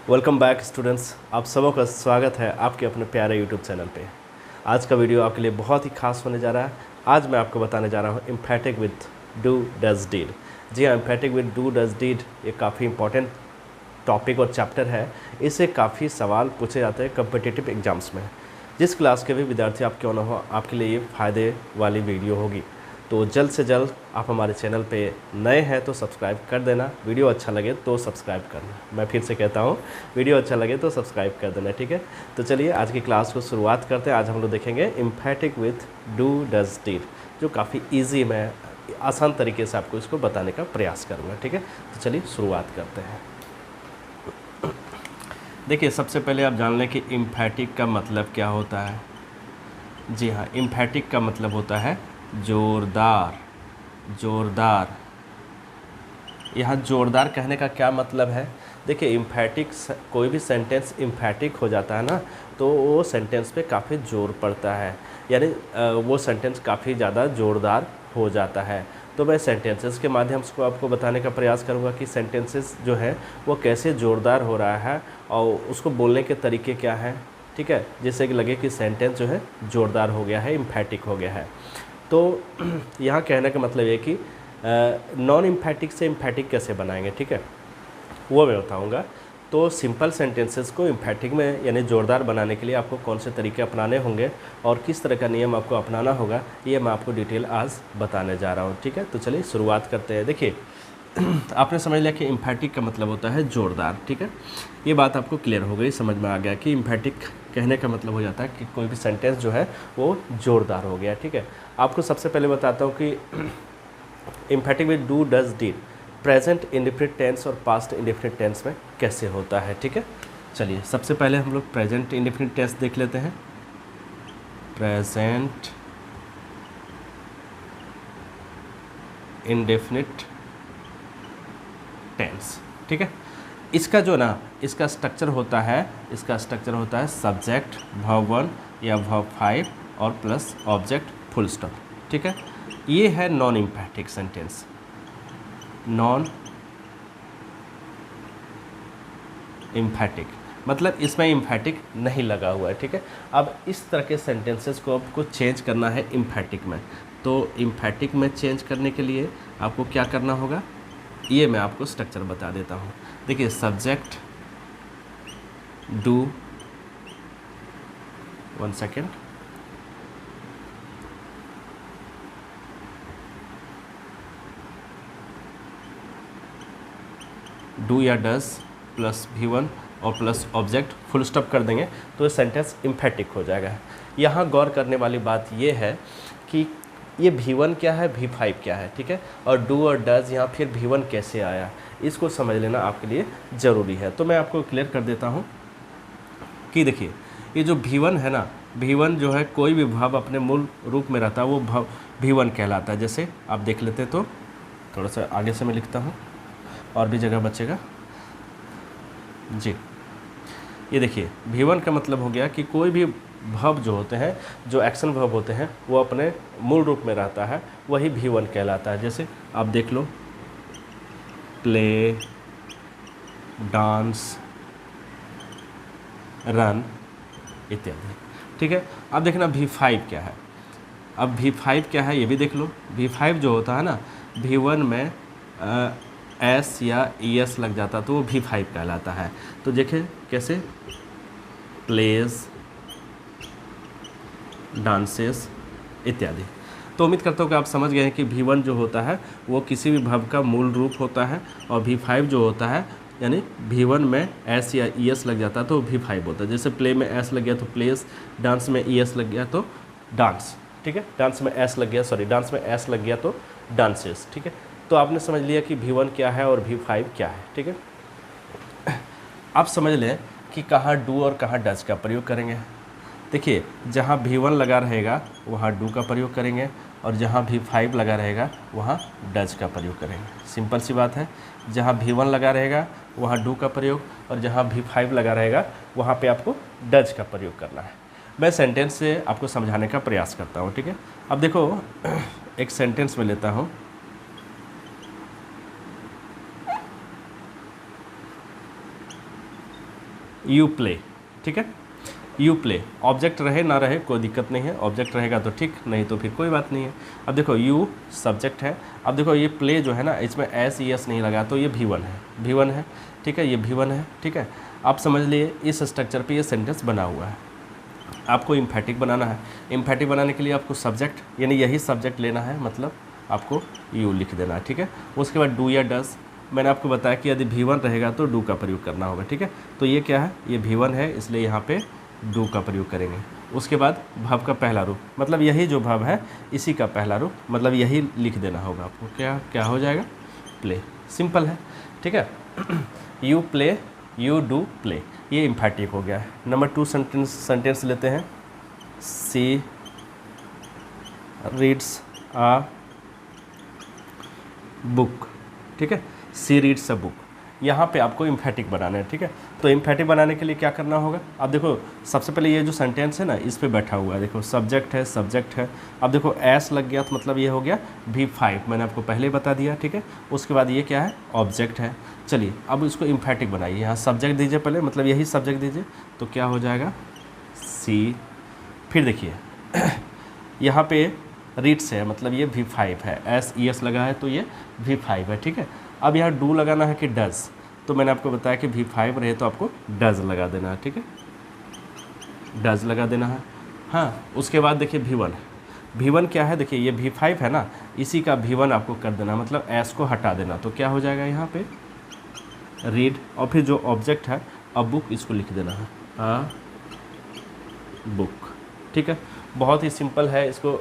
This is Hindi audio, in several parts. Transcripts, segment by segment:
वेलकम बैक स्टूडेंट्स, आप सबों का स्वागत है आपके अपने प्यारे यूट्यूब चैनल पे। आज का वीडियो आपके लिए बहुत ही खास होने जा रहा है। आज मैं आपको बताने जा रहा हूँ emphatic with do does did. जी हाँ, emphatic with do does did ये काफ़ी इंपॉर्टेंट टॉपिक और चैप्टर है। इससे काफ़ी सवाल पूछे जाते हैं कम्पिटिटिव एग्जाम्स में। जिस क्लास के भी विद्यार्थी आप क्यों ना हो, आपके लिए ये फ़ायदे वाली वीडियो होगी। तो जल्द से जल्द आप हमारे चैनल पे नए हैं तो सब्सक्राइब कर देना। वीडियो अच्छा लगे तो सब्सक्राइब करना। मैं फिर से कहता हूँ, वीडियो अच्छा लगे तो सब्सक्राइब कर देना, ठीक है। तो चलिए आज की क्लास को शुरुआत करते हैं। आज हम लोग देखेंगे एम्फैटिक विथ डू डज डीड, जो काफ़ी ईजी, मैं आसान तरीके से आपको इसको बताने का प्रयास करूँगा, ठीक है। तो चलिए शुरुआत करते हैं। देखिए, सबसे पहले आप जान लें कि एम्फैटिक का मतलब क्या होता है। जी हाँ, एम्फैटिक का मतलब होता है जोरदार। जोरदार, यहाँ जोरदार कहने का क्या मतलब है। देखिए, एम्फैटिक, कोई भी सेंटेंस एम्फैटिक हो जाता है ना, तो वो सेंटेंस पे काफ़ी जोर पड़ता है, यानी वो सेंटेंस काफ़ी ज़्यादा जोरदार हो जाता है। तो मैं सेंटेंसेस के माध्यम से आपको बताने का प्रयास करूँगा कि सेंटेंसेस जो है वो कैसे जोरदार हो रहा है और उसको बोलने के तरीके क्या हैं, ठीक है, जिससे कि लगे कि सेंटेंस जो है जोरदार हो गया है, एम्फैटिक हो गया है। तो यहाँ कहने का मतलब ये कि नॉन एम्फैटिक से एम्फैटिक कैसे बनाएंगे, ठीक है, वो मैं बताऊँगा। तो सिंपल सेंटेंसेस को एम्फैटिक में यानी जोरदार बनाने के लिए आपको कौन से तरीके अपनाने होंगे और किस तरह का नियम आपको अपनाना होगा, ये मैं आपको डिटेल आज बताने जा रहा हूँ, ठीक है। तो चलिए शुरुआत करते हैं। देखिए, आपने समझ लिया कि एम्फैटिक का मतलब होता है जोरदार, ठीक है। ये बात आपको क्लियर हो गई, समझ में आ गया कि एम्फैटिक कहने का मतलब हो जाता है कि कोई भी सेंटेंस जो है वो जोरदार हो गया, ठीक है। आपको सबसे पहले बताता हूँ कि emphatic with do does did present indefinite tense और पास्ट इंडेफिनिट टेंस में कैसे होता है, ठीक है। चलिए सबसे पहले हम लोग प्रेजेंट इंडेफिनिट टेंस देख लेते हैं। प्रेजेंट इंडेफिनिट टेंस, ठीक है। इसका जो ना, इसका स्ट्रक्चर होता है सब्जेक्ट वर्ब 1 या वर्ब 5 और प्लस ऑब्जेक्ट फुल स्टॉप, ठीक है। ये है नॉन एम्फैटिक सेंटेंस, नॉन एम्फैटिक मतलब इसमें एम्फैटिक नहीं लगा हुआ है, ठीक है। अब इस तरह के सेंटेंसेस को आपको चेंज करना है एम्फैटिक में। तो एम्फैटिक में चेंज करने के लिए आपको क्या करना होगा, ये मैं आपको स्ट्रक्चर बता देता हूँ। देखिए, सब्जेक्ट डू, 1 सेकेंड, डू या डज प्लस V1 और प्लस ऑब्जेक्ट फुल स्टॉप कर देंगे तो ये सेंटेंस एम्फैटिक हो जाएगा। यहाँ गौर करने वाली बात ये है कि ये V1 क्या है, V5 क्या है, ठीक है, और डू और डज यहाँ फिर V1 कैसे आया, इसको समझ लेना आपके लिए ज़रूरी है। तो मैं आपको क्लियर कर देता हूँ कि देखिए, ये जो V1 है ना, V1 जो है कोई भी भाव अपने मूल रूप में रहता है वो भाव V1 कहलाता है। जैसे आप देख लेते तो थोड़ा सा आगे से मैं लिखता हूँ और भी जगह बचेगा जी। ये देखिए, V1 का मतलब हो गया कि कोई भी वर्ब जो होते हैं, जो एक्शन वर्ब होते हैं, वो अपने मूल रूप में रहता है, वही V1 कहलाता है। जैसे आप देख लो, प्ले, डांस, रन इत्यादि, ठीक है। अब देखना V5 क्या है। अब V5 क्या है ये भी देख लो। V5 जो होता है ना, V1 में एस या ES लग जाता तो वो V5 कहलाता है। तो देखें कैसे, प्लेज, डांसेस इत्यादि। तो उम्मीद करता हूँ कि आप समझ गए हैं कि V1 जो होता है वो किसी भी वर्ब का मूल रूप होता है, और V5 जो होता है यानी V1 में एस या ES लग जाता है तो V5 होता है। जैसे प्ले में एस लग गया तो प्लेस, डांस में ES लग गया तो डांस, ठीक है, डांस में एस लग गया तो डांसेस, ठीक है। तो आपने समझ लिया कि V1 क्या है और V5 क्या है, ठीक है। आप समझ लें कि कहाँ डू और कहाँ डज का प्रयोग करेंगे। देखिए, जहाँ V1 लगा रहेगा वहाँ डू का प्रयोग करेंगे, और जहाँ V5 लगा रहेगा वहाँ डज का प्रयोग करेंगे। सिंपल सी बात है, जहाँ V1 लगा रहेगा वहाँ डू का प्रयोग, और जहाँ V5 लगा रहेगा वहाँ पे आपको डज का प्रयोग करना है। मैं सेंटेंस से आपको समझाने का प्रयास करता हूँ, ठीक है। अब देखो, एक सेंटेंस में लेता हूँ। यू प्ले, ठीक है, यू प्ले। ऑब्जेक्ट रहे ना रहे कोई दिक्कत नहीं है, ऑब्जेक्ट रहेगा तो ठीक, नहीं तो फिर कोई बात नहीं है। अब देखो यू सब्जेक्ट है, अब देखो ये प्ले जो है ना इसमें एस ई एस नहीं लगा तो ये V1 है, V1 है, ठीक है, ये V1 है, ठीक है। आप समझ लिए इस स्ट्रक्चर पे ये सेंटेंस बना हुआ है। आपको इम्फेटिक बनाना है, इम्फेटिक बनाने के लिए आपको सब्जेक्ट यानी यही सब्जेक्ट लेना है, मतलब आपको यू लिख देना है, ठीक है। उसके बाद डू या डज, मैंने आपको बताया कि यदि V1 रहेगा तो डू का प्रयोग करना होगा, ठीक है। तो ये क्या है, ये V1 है इसलिए यहाँ पे डू का प्रयोग करेंगे। उसके बाद भव का पहला रूप, मतलब यही जो भव है इसी का पहला रूप, मतलब यही लिख देना होगा आपको। क्या क्या हो जाएगा, प्ले, सिंपल है, ठीक है। You play, you do play, ये इम्फेटिक हो गया है। नंबर 2 सेंटेंस लेते हैं। सी रीड्स आ बुक, ठीक है, सी रीड्स अ बुक। यहाँ पे आपको इम्फेटिक बनाना है, ठीक है। तो इम्फेटिक बनाने के लिए क्या करना होगा, अब देखो सबसे पहले ये जो सेंटेंस है ना इस पे बैठा हुआ है, देखो सब्जेक्ट है, सब्जेक्ट है। अब देखो एस लग गया तो मतलब ये हो गया V5, मैंने आपको पहले ही बता दिया, ठीक है। उसके बाद ये क्या है, ऑब्जेक्ट है। चलिए अब इसको इम्फेटिक बनाइए, यहाँ सब्जेक्ट दीजिए पहले, मतलब यही सब्जेक्ट दीजिए, तो क्या हो जाएगा सी। फिर देखिए यहाँ पे रीड्स है, मतलब ये V5 है, एस ई एस लगा है तो ये V5 है, ठीक है। अब यहाँ डू लगाना है कि डज, तो मैंने आपको बताया कि V5 रहे तो आपको डज लगा देना है, ठीक है, डज लगा देना है। हाँ, उसके बाद देखिए V1, V1 क्या है, देखिए ये V5 है ना, इसी का V1 आपको कर देना, मतलब एस को हटा देना, तो क्या हो जाएगा यहाँ पे रीड, और फिर जो ऑब्जेक्ट है अब बुक इसको लिख देना है, हाँ बुक, ठीक है। बहुत ही सिंपल है, इसको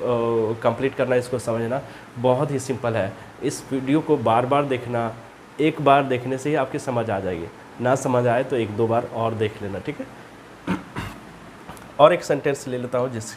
कंप्लीट करना, इसको समझना बहुत ही सिंपल है। इस वीडियो को बार बार देखना, एक बार देखने से ही आपकी समझ आ जाएगी, ना समझ आए तो 1-2 बार और देख लेना, ठीक है। और एक सेंटेंस ले लेता हूँ जिस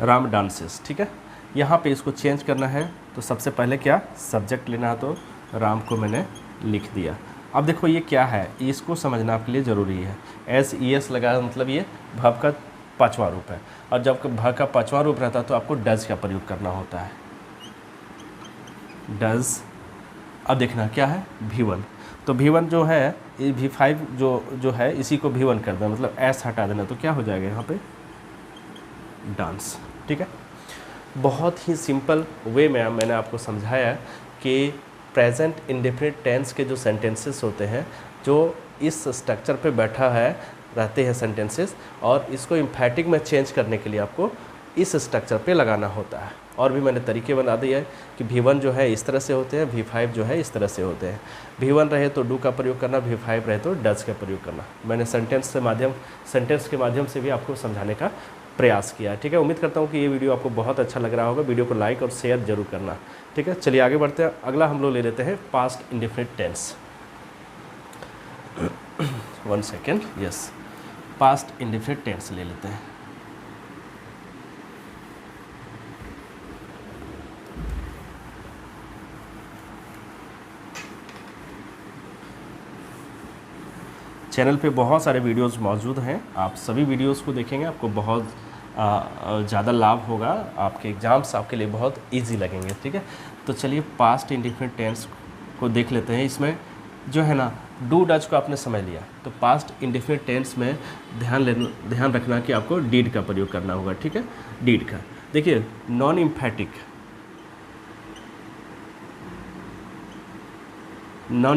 राम डांसेस, ठीक है। यहाँ पे इसको चेंज करना है तो सबसे पहले क्या सब्जेक्ट लेना है, तो राम को मैंने लिख दिया। अब देखो ये क्या है, इसको समझना आपके लिए ज़रूरी है। एस ई एस लगा मतलब ये भव का 5वां रूप है, और जब भव का 5वां रूप रहता है तो आपको डज का प्रयोग करना होता है, डज। अब देखना क्या है V1, तो V1 जो है ये V5 जो है इसी को V1 कर देना, मतलब एस हटा देना, तो क्या हो जाएगा यहाँ पे डांस, ठीक है। बहुत ही सिंपल वे में मैंने आपको समझाया कि प्रेजेंट इंडेफिनिट टेंस के जो सेंटेंसेस होते हैं, जो इस स्ट्रक्चर पे बैठा है रहते हैं सेंटेंसेस, और इसको इम्फेटिक में चेंज करने के लिए आपको इस स्ट्रक्चर पे लगाना होता है। और भी मैंने तरीके बना दिए हैं कि V1 जो है इस तरह से होते हैं, V5 जो है इस तरह से होते हैं। V1 रहे तो डू का प्रयोग करना, V5 रहे तो डज का प्रयोग करना। मैंने सेंटेंस के माध्यम से भी आपको समझाने का प्रयास किया है, ठीक है। उम्मीद करता हूँ कि ये वीडियो आपको बहुत अच्छा लग रहा होगा। वीडियो को लाइक और शेयर जरूर करना, ठीक है। चलिए आगे बढ़ते हैं। अगला हम लोग ले लेते हैं past indefinite tense. 1 second, yes, past indefinite tense ले लेते हैं। चैनल पे बहुत सारे वीडियोस मौजूद हैं, आप सभी वीडियोस को देखेंगे, आपको बहुत ज़्यादा लाभ होगा, आपके एग्ज़ाम्स आपके लिए बहुत इजी लगेंगे, ठीक है। तो चलिए पास्ट इंडेफिनिट टेंस को देख लेते हैं। इसमें जो है ना डू डज को आपने समझ लिया, तो पास्ट इंडेफिनिट टेंस में ध्यान रखना कि आपको डीड का प्रयोग करना होगा, ठीक है। डीड का देखिए नॉन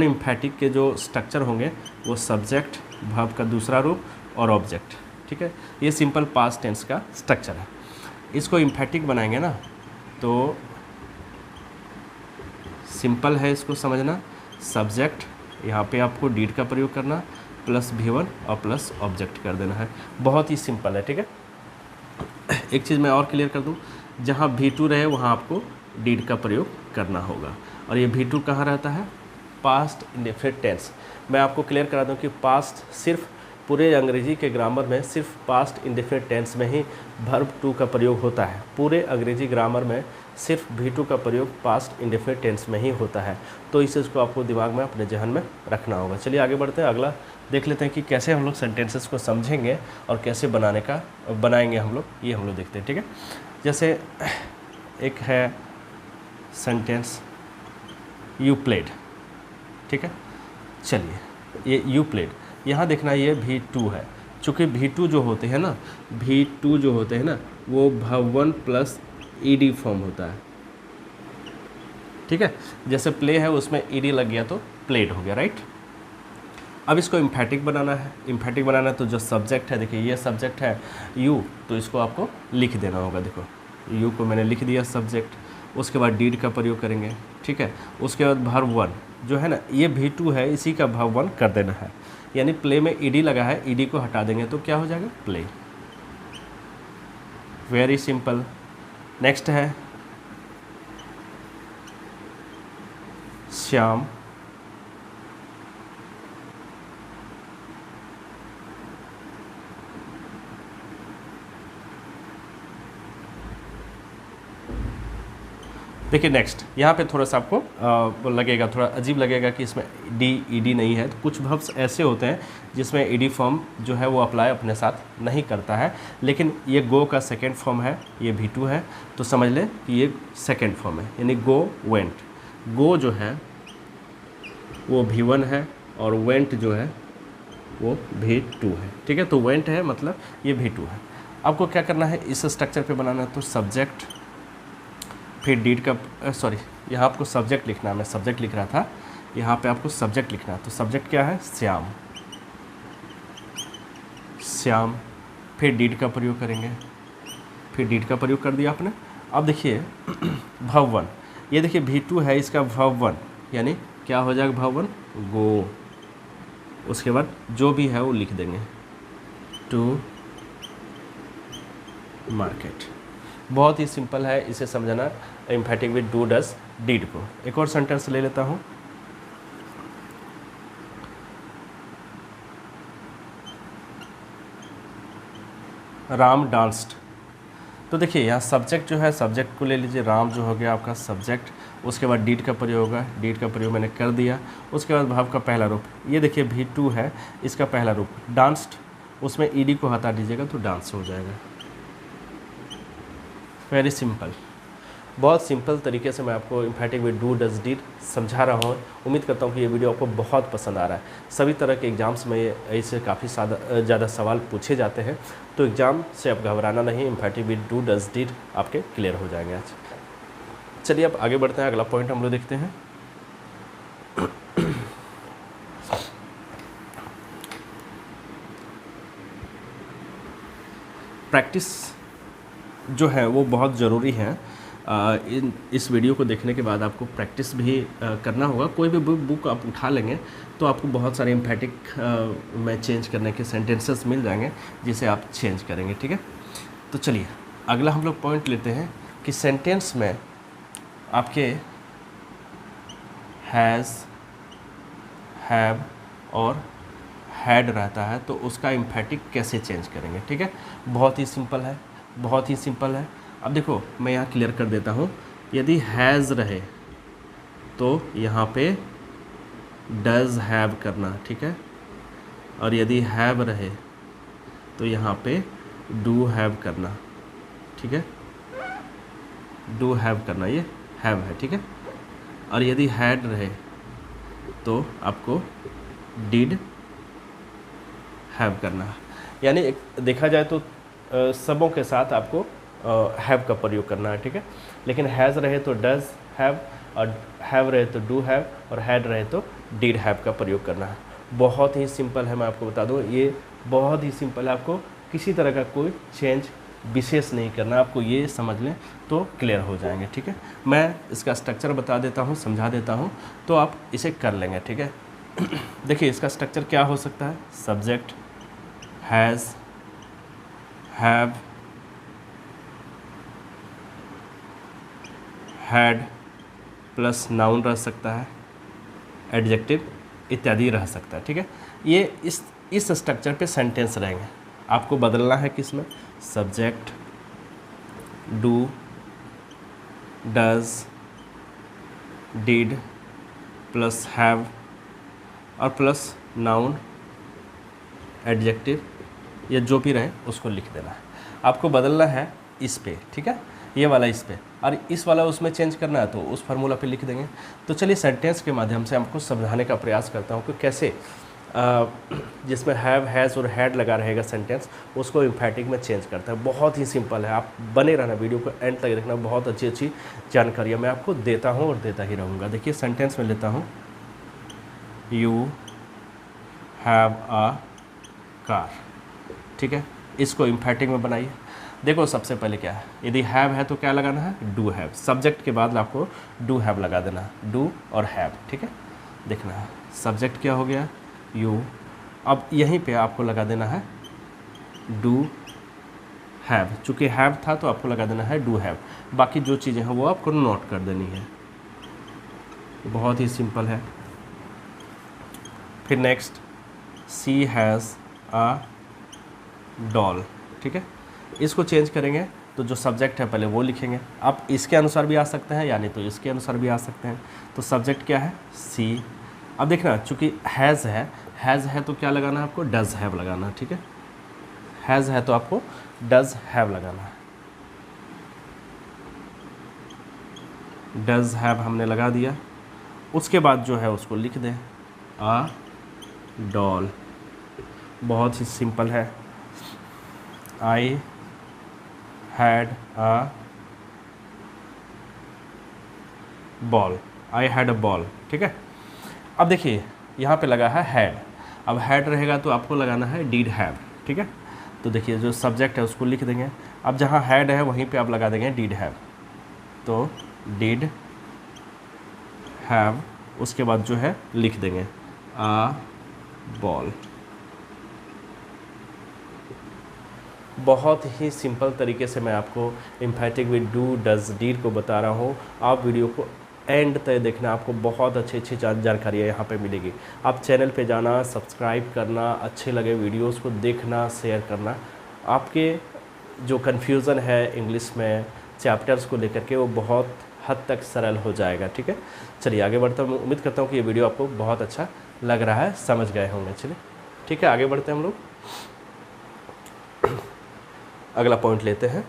इम्फेटिक के जो स्ट्रक्चर होंगे वो सब्जेक्ट, वर्ब का दूसरा रूप और ऑब्जेक्ट, ठीक है। ये सिंपल पास्ट टेंस का स्ट्रक्चर है। इसको इम्फेटिक बनाएंगे ना तो सिंपल है, इसको समझना। सब्जेक्ट यहाँ पे आपको डीड का प्रयोग करना, प्लस V1 और प्लस ऑब्जेक्ट कर देना है। बहुत ही सिंपल है, ठीक है। एक चीज़ मैं और क्लियर कर दूँ, जहाँ V2 रहे वहाँ आपको डीड का प्रयोग करना होगा। और ये V2 कहाँ रहता है, पास्ट इंडेफिनिट टेंस। मैं आपको क्लियर करा दूं कि पास्ट सिर्फ पूरे अंग्रेजी के ग्रामर में सिर्फ पास्ट इंडेफिनिट टेंस में ही वर्ब टू का प्रयोग होता है। पूरे अंग्रेजी ग्रामर में सिर्फ V2 का प्रयोग पास्ट इंडेफिनिट टेंस में ही होता है। तो इस चीज़ को आपको दिमाग में, अपने जहन में रखना होगा। चलिए आगे बढ़ते हैं, अगला देख लेते हैं कि कैसे हम लोग सेंटेंसेस को समझेंगे और कैसे बनाएंगे हम लोग, ये हम लोग देखते हैं, ठीक है। जैसे एक है सेंटेंस, यू प्लेड, ठीक है। चलिए, ये यू प्लेड, यहाँ देखना ये V2 है, चूँकि V2 जो होते हैं ना, V2 जो होते हैं ना वो भवन प्लस ईडी फॉर्म होता है, ठीक है। जैसे प्ले है उसमें ईडी लग गया तो प्लेड हो गया, राइट। अब इसको इम्फेटिक बनाना है, इम्फेटिक बनाना है तो जो सब्जेक्ट है, देखिए ये सब्जेक्ट है यू, तो इसको आपको लिख देना होगा। देखो यू को मैंने लिख दिया सब्जेक्ट, उसके बाद डीड का प्रयोग करेंगे, ठीक है। उसके बाद वर्ब वन जो है ना, ये V2 है, इसी का वर्ब वन कर देना है, यानी प्ले में ईडी लगा है, ईडी को हटा देंगे तो क्या हो जाएगा, प्ले। Very simple. नेक्स्ट है श्याम, देखिए नेक्स्ट, यहाँ पे थोड़ा सा आपको लगेगा, थोड़ा अजीब लगेगा कि इसमें डी ईडी नहीं है। तो कुछ वर्ब्स ऐसे होते हैं जिसमें ईडी फॉर्म जो है वो अप्लाई अपने साथ नहीं करता है, लेकिन ये गो का सेकेंड फॉर्म है, ये V2 है, तो समझ लें कि ये सेकेंड फॉर्म है, यानी गो वेंट। गो जो है वो V1 है और वेंट जो है वो V2 है, ठीक है। तो वेंट है मतलब ये V2 है। आपको क्या करना है, इस स्ट्रक्चर पे बनाना है, तो सब्जेक्ट, फिर डीड का सॉरी, यहाँ आपको सब्जेक्ट लिखना है, मैं सब्जेक्ट लिख रहा था, यहाँ पे आपको सब्जेक्ट लिखना है। तो सब्जेक्ट क्या है, श्याम, श्याम। फिर डीड का प्रयोग करेंगे, फिर डीड का प्रयोग कर दिया आपने। अब देखिए वर्ब वन, ये देखिए V2 है, इसका वर्ब वन यानी क्या हो जाएगा, वर्ब वन गो, उसके बाद जो भी है वो लिख देंगे, टू मार्केट। बहुत ही सिंपल है, इसे समझना, emphatic with do does did को। एक और सेंटेंस ले लेता हूँ, राम डांस्ड। तो देखिए यहाँ सब्जेक्ट जो है, सब्जेक्ट को ले लीजिए, राम जो हो गया आपका सब्जेक्ट, उसके बाद डीड का प्रयोग होगा, डीड का प्रयोग मैंने कर दिया। उसके बाद भाव का पहला रूप, ये देखिए V2 है, इसका पहला रूप डांस्ड, उसमें ईडी को हटा दीजिएगा तो डांस हो जाएगा। वेरी सिंपल, बहुत सिंपल तरीके से मैं आपको emphatic with do does deed समझा रहा हूँ। उम्मीद करता हूँ कि ये वीडियो आपको बहुत पसंद आ रहा है। सभी तरह के एग्जाम्स में ऐसे काफ़ी ज़्यादा सवाल पूछे जाते हैं, तो एग्ज़ाम से आप घबराना नहीं, emphatic with do does deed आपके क्लियर हो जाएंगे आज। चलिए अब आगे बढ़ते हैं, अगला पॉइंट हम लोग देखते हैं। प्रैक्टिस जो है वो बहुत ज़रूरी है। इस वीडियो को देखने के बाद आपको प्रैक्टिस भी करना होगा। कोई भी बुक आप उठा लेंगे तो आपको बहुत सारे एम्फेटिक में चेंज करने के सेंटेंसेस मिल जाएंगे, जिसे आप चेंज करेंगे, ठीक है। तो चलिए अगला हम लोग पॉइंट लेते हैं कि सेंटेंस में आपके हैज़, हैव और हैड रहता है, तो उसका एम्फेटिक कैसे चेंज करेंगे, ठीक है। बहुत ही सिंपल है, बहुत ही सिंपल है। अब देखो मैं यहाँ क्लियर कर देता हूँ, यदि हैज़ रहे तो यहाँ पे डज हैव करना, ठीक है। और यदि हैव रहे तो यहाँ पे डू हैव करना, ठीक है। डू हैव करना, ये हैव है, ठीक है। और यदि हैड रहे तो आपको डिड हैव करना, यानी देखा जाए तो सबों के साथ आपको हैव का प्रयोग करना है, ठीक है। लेकिन हैज़ रहे तो डज हैव, और हैव रहे तो डू हैव, और हैड रहे तो डिड हैव का प्रयोग करना है। बहुत ही सिंपल है, मैं आपको बता दूं, ये बहुत ही सिंपल है। आपको किसी तरह का कोई चेंज विशेष नहीं करना, आपको ये समझ लें तो क्लियर हो जाएंगे, ठीक है। मैं इसका स्ट्रक्चर बता देता हूँ, समझा देता हूँ, तो आप इसे कर लेंगे, ठीक है। देखिए इसका स्ट्रक्चर क्या हो सकता है, subject has, have, had plus noun रह सकता है, एडजेक्टिव इत्यादि रह सकता है, ठीक है। ये इस स्ट्रक्चर पे सेंटेंस रहेंगे। आपको बदलना है किसमें, subject, do, does, did plus have और प्लस नाउन, एडजेक्टिव, ये जो भी रहे उसको लिख देना है। आपको बदलना है इस पे, ठीक है, ये वाला इस पे। और इस वाला उसमें चेंज करना है तो उस फार्मूला पे लिख देंगे। तो चलिए सेंटेंस के माध्यम से आपको समझाने का प्रयास करता हूँ कि कैसे जिसमें हैव, हैज़ और हैड लगा रहेगा सेंटेंस, उसको एम्फैटिक में चेंज करता है। बहुत ही सिंपल है, आप बने रहना, वीडियो को एंड तक देखना, बहुत अच्छी अच्छी जानकारियाँ मैं आपको देता हूँ और देता ही रहूँगा। देखिए सेंटेंस में लेता हूँ, यू हैव अ कार, ठीक है, इसको एम्फैटिक में बनाइए। देखो सबसे पहले क्या है, यदि हैव है तो क्या लगाना है, डू हैव, सब्जेक्ट के बाद आपको डू हैव लगा देना, डू और हैव, ठीक है। देखना है सब्जेक्ट क्या हो गया, यू, अब यहीं पे आपको लगा देना है डू हैव, चूँकि हैव था तो आपको लगा देना है डू हैव, बाकी जो चीज़ें हैं वो आपको नोट कर देनी है, बहुत ही सिंपल है। फिर next, she has a doll, ठीक है, इसको चेंज करेंगे तो जो सब्जेक्ट है पहले वो लिखेंगे, आप इसके अनुसार भी आ सकते हैं यानी तो इसके अनुसार भी आ सकते हैं। तो सब्जेक्ट क्या है, सी। अब देखना चूँकि हैज़ है तो क्या लगाना है आपको, डज़ हैव लगाना है, ठीक है, हैज़ है तो आपको डज़ हैव लगाना है, डज़ हैव हमने लगा दिया। उसके बाद जो है उसको लिख दें, अ डॉल, बहुत ही सिंपल है, I had a ball, I had a ball, ठीक है। अब देखिए यहाँ पे लगा है हैड, अब हैड रहेगा तो आपको लगाना है डिड हैव, ठीक है। तो देखिए जो सब्जेक्ट है उसको लिख देंगे, अब जहाँ हैड है वहीं पे आप लगा देंगे डिड हैव, तो डिड हैव, उसके बाद जो है लिख देंगे अ बॉल। बहुत ही सिंपल तरीके से मैं आपको emphatic with do, does, did को बता रहा हूँ। आप वीडियो को एंड तक देखना, आपको बहुत अच्छी अच्छी जानकारियाँ यहाँ पे मिलेगी। आप चैनल पे जाना, सब्सक्राइब करना, अच्छे लगे वीडियोस को देखना, शेयर करना। आपके जो कन्फ्यूज़न है इंग्लिश में चैप्टर्स को लेकर के वो बहुत हद तक सरल हो जाएगा, ठीक है। चलिए आगे बढ़ता हूँ, उम्मीद करता हूँ कि ये वीडियो आपको बहुत अच्छा लग रहा है, समझ गए होंगे। चलिए ठीक है, आगे बढ़ते हैं हम लोग, अगला पॉइंट लेते हैं।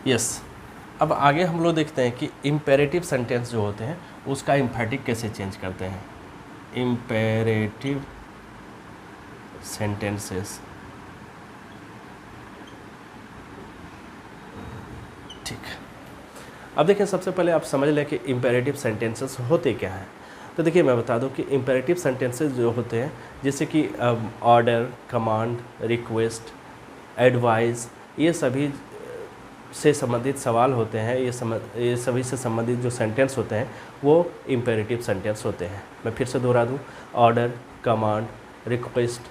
यस, अब आगे हम लोग देखते हैं कि इम्पेरेटिव सेंटेंस जो होते हैं उसका एम्फैटिक कैसे चेंज करते हैं। इम्पेरेटिव सेंटेंसेस, ठीक। अब देखिए सबसे पहले आप समझ लें कि इम्पेरेटिव सेंटेंसेस होते क्या हैं। तो देखिए मैं बता दूं कि इम्पेरेटिव सेंटेंसेस जो होते हैं जैसे कि ऑर्डर, कमांड, रिक्वेस्ट, एडवाइस, ये सभी से संबंधित सवाल होते हैं, ये सभी से संबंधित जो सेंटेंस होते हैं वो इम्पेरेटिव सेंटेंस होते हैं। मैं फिर से दोहरा दूं, ऑर्डर, कमांड, रिक्वेस्ट,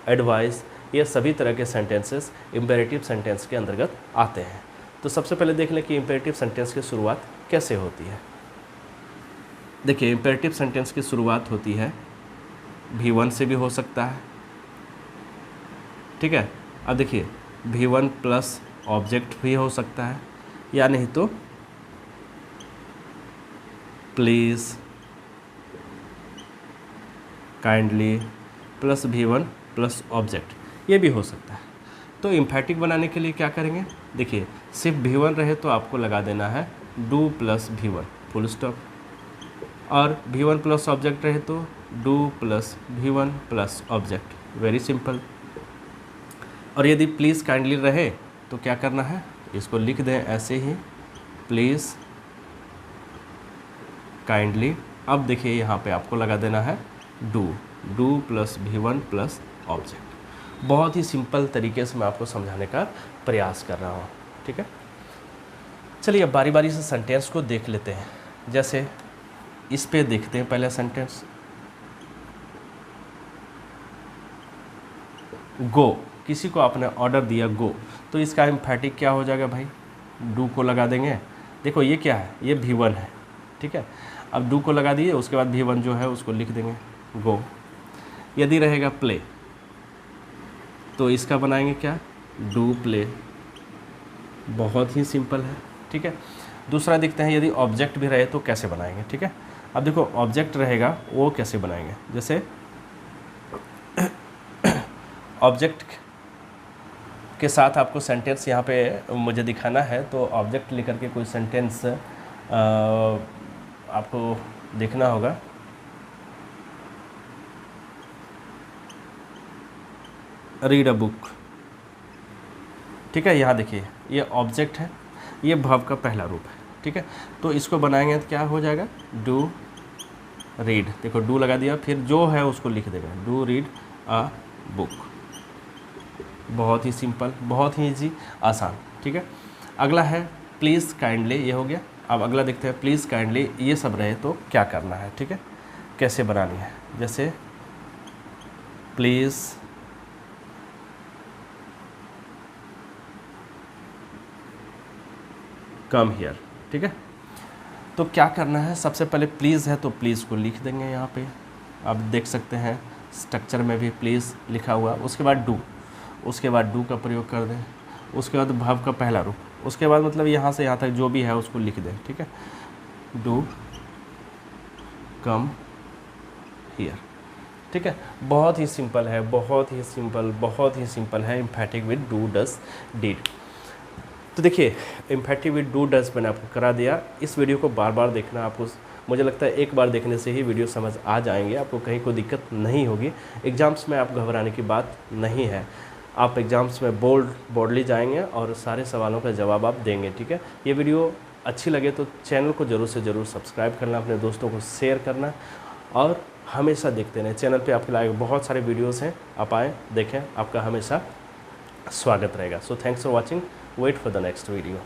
एडवाइस, ये सभी तरह के सेंटेंसेस इम्पेरेटिव सेंटेंस के अंतर्गत आते हैं। तो सबसे पहले देख लें कि इम्पेरेटिव सेंटेंस की शुरुआत कैसे होती है। देखिए इम्पेरेटिव सेंटेंस की शुरुआत होती है V1 से भी हो सकता है, ठीक है। अब देखिए V1 प्लस ऑब्जेक्ट भी हो सकता है, या नहीं तो please, kindly plus V1 plus object, ये भी हो सकता है। तो एम्फैटिक बनाने के लिए क्या करेंगे, देखिए सिर्फ V1 रहे तो आपको लगा देना है do plus V1 full stop, और V1 प्लस ऑब्जेक्ट रहे तो do plus V1 plus object, very simple. और यदि प्लीज़ काइंडली रहे तो क्या करना है, इसको लिख दें ऐसे ही, प्लीज़ काइंडली। अब देखिए यहाँ पे आपको लगा देना है do plus V1 plus object. बहुत ही सिंपल तरीके से मैं आपको समझाने का प्रयास कर रहा हूँ, ठीक है। चलिए अब बारी बारी से सेंटेंस को देख लेते हैं। जैसे इस पे देखते हैं पहले सेंटेंस, गो, किसी को आपने ऑर्डर दिया गो, तो इसका एम्फैटिक क्या हो जाएगा भाई, डू को लगा देंगे। देखो ये क्या है, ये V1 है, ठीक है। अब डू को लगा दिए, उसके बाद V1 जो है उसको लिख देंगे गो। यदि रहेगा प्ले तो इसका बनाएंगे क्या, डू प्ले, बहुत ही सिंपल है, ठीक है। दूसरा देखते हैं यदि ऑब्जेक्ट भी रहे तो कैसे बनाएंगे, ठीक है। अब देखो ऑब्जेक्ट रहेगा वो कैसे बनाएंगे, जैसे ऑब्जेक्ट के साथ आपको सेंटेंस यहाँ पे मुझे दिखाना है, तो ऑब्जेक्ट लेकर के कोई सेंटेंस आपको देखना होगा। रीड अ बुक, ठीक है। यहाँ देखिए ये ऑब्जेक्ट है, ये verb का पहला रूप है, ठीक है। तो इसको बनाएंगे तो क्या हो जाएगा, डू रीड, देखो डू लगा दिया, फिर जो है उसको लिख देगा, डू रीड अ बुक। बहुत ही सिंपल, बहुत ही ईजी, आसान, ठीक है। अगला है प्लीज़ काइंडली, ये हो गया। अब अगला देखते हैं प्लीज़ काइंडली, ये सब रहे तो क्या करना है, ठीक है, कैसे बनानी है। जैसे प्लीज़ कम हियर, ठीक है। तो क्या करना है, सबसे पहले प्लीज़ है तो प्लीज़ को लिख देंगे यहाँ पे, आप देख सकते हैं स्ट्रक्चर में भी प्लीज़ लिखा हुआ। उसके बाद डू, उसके बाद डू का प्रयोग कर दें, उसके बाद verb का पहला रूप, उसके बाद मतलब यहाँ से यहाँ तक जो भी है उसको लिख दें, ठीक है। डू कम हियर, ठीक है। बहुत ही सिंपल है, बहुत ही सिंपल, बहुत ही सिंपल है एम्फैटिक विद डू डज डिड। तो देखिए एम्फैटिक विद डू डज मैंने आपको करा दिया। इस वीडियो को बार बार देखना, आपको मुझे लगता है एक बार देखने से ही वीडियो समझ आ जाएंगे, आपको कहीं कोई दिक्कत नहीं होगी। एग्ज़ाम्स में आप घबराने की बात नहीं है, आप एग्ज़ाम्स में बोल्डली जाएंगे और सारे सवालों का जवाब आप देंगे, ठीक है। ये वीडियो अच्छी लगे तो चैनल को ज़रूर से ज़रूर सब्सक्राइब करना, अपने दोस्तों को शेयर करना और हमेशा देखते रहें। चैनल पे आपके लिए बहुत सारे वीडियोस हैं, आप आएँ देखें, आपका हमेशा स्वागत रहेगा। So thanks for watching, wait for the next video.